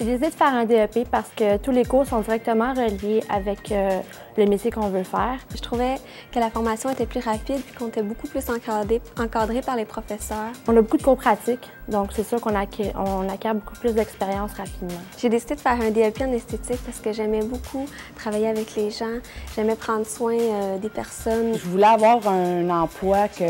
J'ai décidé de faire un DEP parce que tous les cours sont directement reliés avec le métier qu'on veut faire. Je trouvais que la formation était plus rapide et qu'on était beaucoup plus encadré par les professeurs. On a beaucoup de cours pratiques, donc c'est sûr qu'on acquiert beaucoup plus d'expérience rapidement. J'ai décidé de faire un DEP en esthétique parce que j'aimais beaucoup travailler avec les gens, j'aimais prendre soin des personnes. Je voulais avoir un emploi qu'il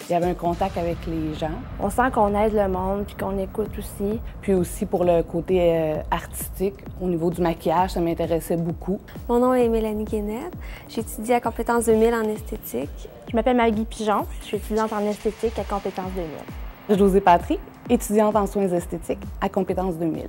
y avait un contact avec les gens. On sent qu'on aide le monde puis qu'on écoute aussi. Puis aussi pour le côté artistique, au niveau du maquillage, ça m'intéressait beaucoup. Mon nom est Mélanie Guénette. J'étudie à Compétences 2000 en esthétique. Je m'appelle Maggie Pigeon. Je suis étudiante en esthétique à Compétences 2000. Josée Patry, étudiante en soins esthétiques à Compétences 2000.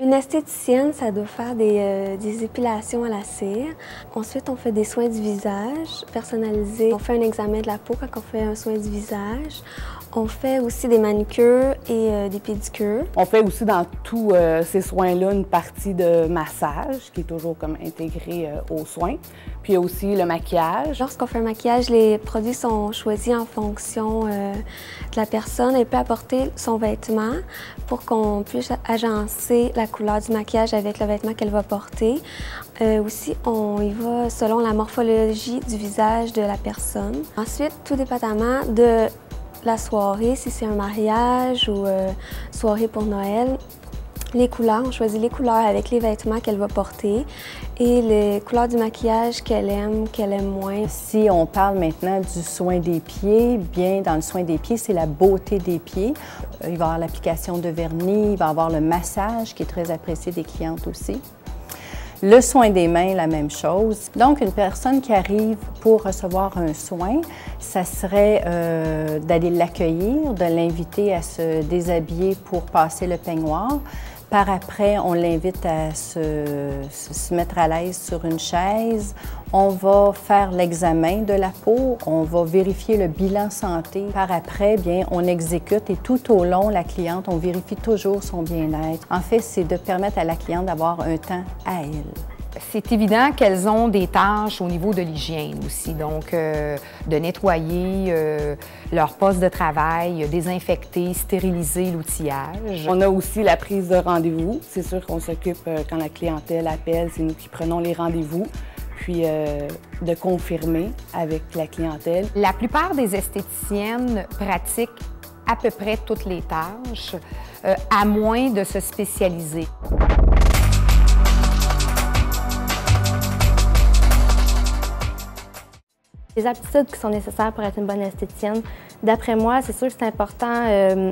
Une esthéticienne, ça doit faire des épilations à la cire. Ensuite, on fait des soins du visage personnalisés. On fait un examen de la peau quand on fait un soin du visage. On fait aussi des manucures et des pédicures. On fait aussi dans tous ces soins-là une partie de massage qui est toujours comme intégrée aux soins. Puis il y a aussi le maquillage. Lorsqu'on fait un maquillage, les produits sont choisis en fonction de la personne. Elle peut apporter son vêtement pour qu'on puisse agencer la couleur du maquillage avec le vêtement qu'elle va porter. Aussi, on y va selon la morphologie du visage de la personne. Ensuite, tout dépendamment de la soirée, si c'est un mariage ou soirée pour Noël, les couleurs, on choisit les couleurs avec les vêtements qu'elle va porter et les couleurs du maquillage qu'elle aime moins. Si on parle maintenant du soin des pieds, bien dans le soin des pieds, c'est la beauté des pieds. Il va y avoir l'application de vernis, il va y avoir le massage qui est très apprécié des clientes aussi. Le soin des mains, la même chose. Donc, une personne qui arrive pour recevoir un soin, ça serait d'aller l'accueillir, de l'inviter à se déshabiller pour passer le peignoir. Par après, on l'invite à se mettre à l'aise sur une chaise. On va faire l'examen de la peau, on va vérifier le bilan santé. Par après, bien, on exécute et tout au long, la cliente, on vérifie toujours son bien-être. En fait, c'est de permettre à la cliente d'avoir un temps à elle. C'est évident qu'elles ont des tâches au niveau de l'hygiène aussi, donc de nettoyer leur poste de travail, désinfecter, stériliser l'outillage. On a aussi la prise de rendez-vous. C'est sûr qu'on s'occupe quand la clientèle appelle, c'est nous qui prenons les rendez-vous, puis de confirmer avec la clientèle. La plupart des esthéticiennes pratiquent à peu près toutes les tâches, à moins de se spécialiser. Les aptitudes qui sont nécessaires pour être une bonne esthéticienne, d'après moi, c'est sûr que c'est important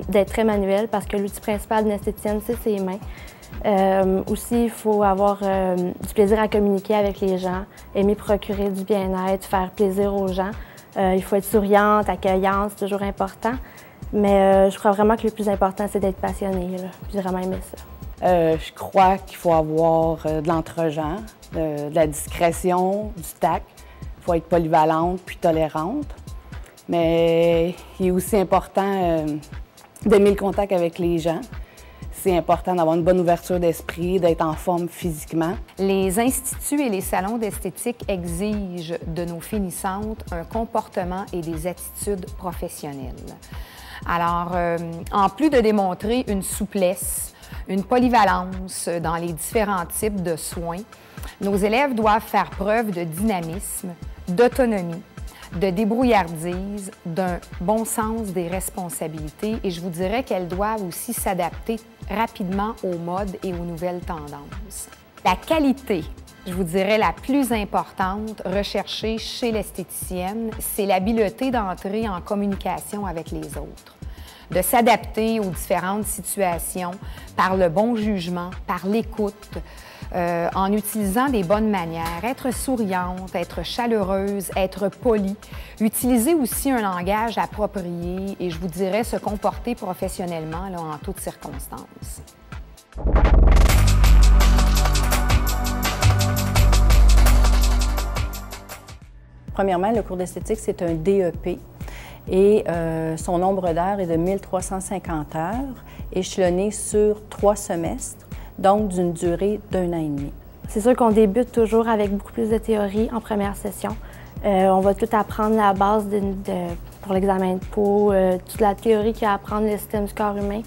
d'être très manuel parce que l'outil principal d'une esthéticienne, c'est ses mains. Aussi, il faut avoir du plaisir à communiquer avec les gens, aimer procurer du bien-être, faire plaisir aux gens. Il faut être souriante, accueillante, c'est toujours important. Mais je crois vraiment que le plus important, c'est d'être passionné, là. J'ai vraiment aimé ça. Je crois qu'il faut avoir de l'entre-gens, de la discrétion, du tact. Il faut être polyvalente puis tolérante. Mais il est aussi important d'aimer le contact avec les gens. C'est important d'avoir une bonne ouverture d'esprit, d'être en forme physiquement. Les instituts et les salons d'esthétique exigent de nos finissantes un comportement et des attitudes professionnelles. Alors, en plus de démontrer une souplesse, une polyvalence dans les différents types de soins, nos élèves doivent faire preuve de dynamisme, d'autonomie, de débrouillardise, d'un bon sens des responsabilités et je vous dirais qu'elles doivent aussi s'adapter rapidement aux modes et aux nouvelles tendances. La qualité, je vous dirais la plus importante recherchée chez l'esthéticienne, c'est l'habileté d'entrer en communication avec les autres, de s'adapter aux différentes situations par le bon jugement, par l'écoute, en utilisant des bonnes manières, être souriante, être chaleureuse, être polie, utiliser aussi un langage approprié et je vous dirais se comporter professionnellement là, en toutes circonstances. Premièrement, le cours d'esthétique, c'est un DEP et son nombre d'heures est de 1350 heures, échelonné sur 3 semestres, donc d'une durée d'1 an et demi. C'est sûr qu'on débute toujours avec beaucoup plus de théorie en première session. On va tout apprendre la base pour l'examen de peau, toute la théorie qu'il y a à apprendre, le système du corps humain.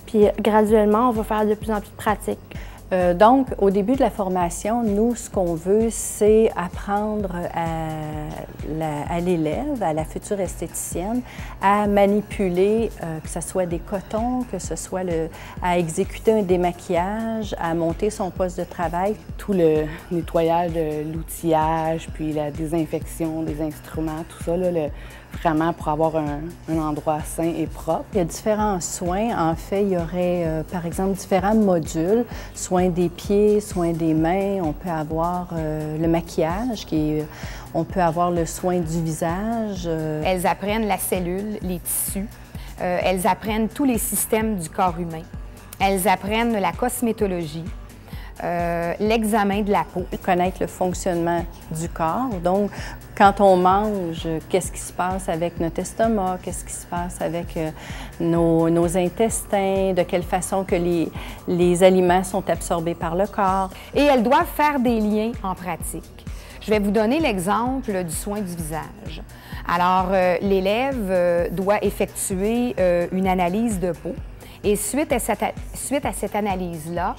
Puis graduellement, on va faire de plus en plus de pratiques. Donc, au début de la formation, nous, ce qu'on veut, c'est apprendre à l'élève, à la future esthéticienne, à manipuler, que ce soit des cotons, que ce soit à exécuter un démaquillage, à monter son poste de travail. Tout le nettoyage de l'outillage, puis la désinfection des instruments, tout ça, là, vraiment pour avoir un endroit sain et propre. Il y a différents soins. En fait, il y aurait, par exemple, différents modules. Soins des pieds, soins des mains. On peut avoir le maquillage, on peut avoir le soin du visage. Elles apprennent la cellule, les tissus. Elles apprennent tous les systèmes du corps humain. Elles apprennent la cosmétologie. L'examen de la peau. Connaître le fonctionnement du corps. Donc, quand on mange, qu'est-ce qui se passe avec notre estomac, qu'est-ce qui se passe avec nos intestins, de quelle façon que les aliments sont absorbés par le corps. Et elles doivent faire des liens en pratique. Je vais vous donner l'exemple du soin du visage. Alors, l'élève doit effectuer une analyse de peau et suite à cette analyse-là,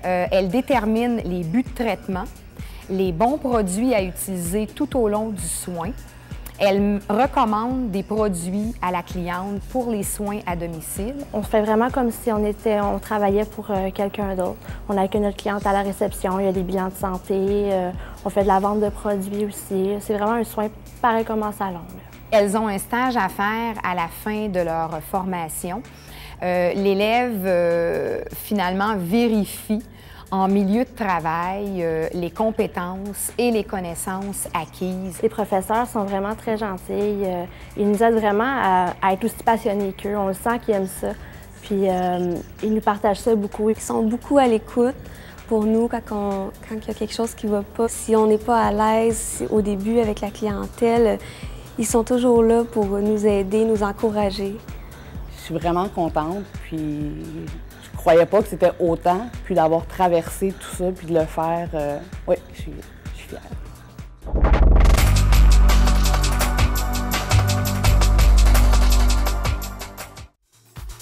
elle détermine les buts de traitement, les bons produits à utiliser tout au long du soin. Elle recommande des produits à la cliente pour les soins à domicile. On fait vraiment comme si on travaillait pour quelqu'un d'autre. On accueille notre cliente à la réception, il y a des bilans de santé, on fait de la vente de produits aussi. C'est vraiment un soin pareil comme en salon. Elles ont un stage à faire à la fin de leur formation. L'élève, finalement, vérifie en milieu de travail les compétences et les connaissances acquises. Les professeurs sont vraiment très gentils. Ils nous aident vraiment à être aussi passionnés qu'eux. On le sent qu'ils aiment ça. Puis ils nous partagent ça beaucoup. Ils sont beaucoup à l'écoute pour nous quand il y a quelque chose qui ne va pas. Si on n'est pas à l'aise au début avec la clientèle, ils sont toujours là pour nous aider, nous encourager. Je suis vraiment contente, puis je croyais pas que c'était autant, puis d'avoir traversé tout ça, puis de le faire, oui, je suis fière.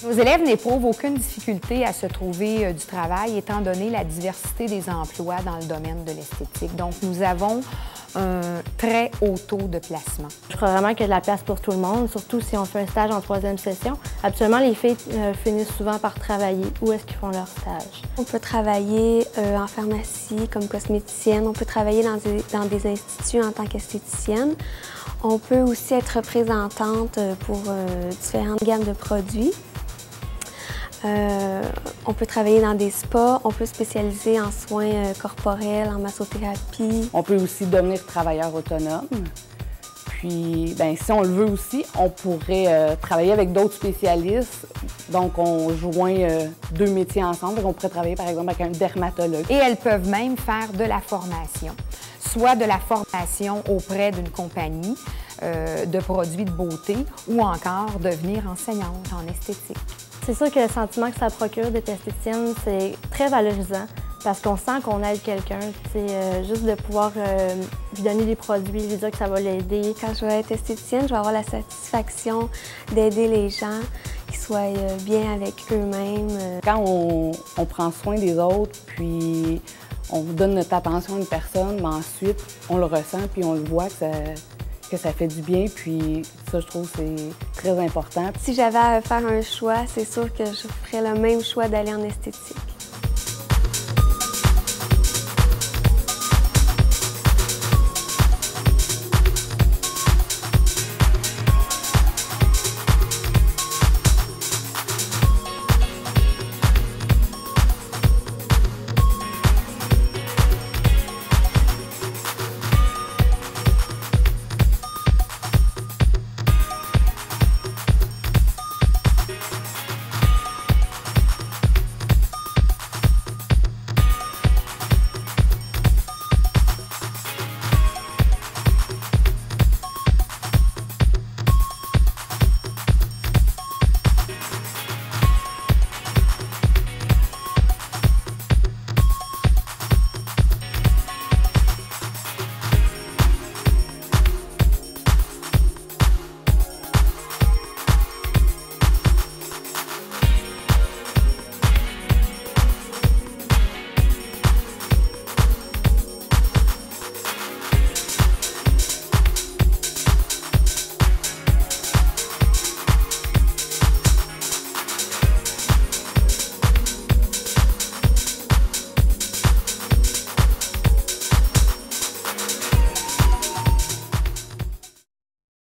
Nos élèves n'éprouvent aucune difficulté à se trouver du travail, étant donné la diversité des emplois dans le domaine de l'esthétique. Donc, nous avons un très haut taux de placement. Je crois vraiment qu'il y a de la place pour tout le monde, surtout si on fait un stage en 3e session. Habituellement, les filles finissent souvent par travailler. Où est-ce qu'ils font leur stage? On peut travailler en pharmacie comme cosméticienne. On peut travailler dans des instituts en tant qu'esthéticienne. On peut aussi être représentante pour différentes gammes de produits. On peut travailler dans des spas, on peut spécialiser en soins corporels, en massothérapie. On peut aussi devenir travailleur autonome. Puis, bien, si on le veut aussi, on pourrait travailler avec d'autres spécialistes. Donc, on joint 2 métiers ensemble. Donc, on pourrait travailler, par exemple, avec un dermatologue. Et elles peuvent même faire de la formation, soit de la formation auprès d'une compagnie de produits de beauté ou encore devenir enseignante en esthétique. C'est sûr que le sentiment que ça procure d'être esthéticienne, c'est très valorisant parce qu'on sent qu'on aide quelqu'un. Juste de pouvoir lui donner des produits, lui dire que ça va l'aider. Quand je vais être esthéticienne, je vais avoir la satisfaction d'aider les gens, qu'ils soient bien avec eux-mêmes. Quand on prend soin des autres, puis on vous donne notre attention à une personne, mais ensuite, on le ressent, puis on le voit que ça fait du bien, puis ça, je trouve, c'est très important. Si j'avais à faire un choix, c'est sûr que je ferais le même choix d'aller en esthétique.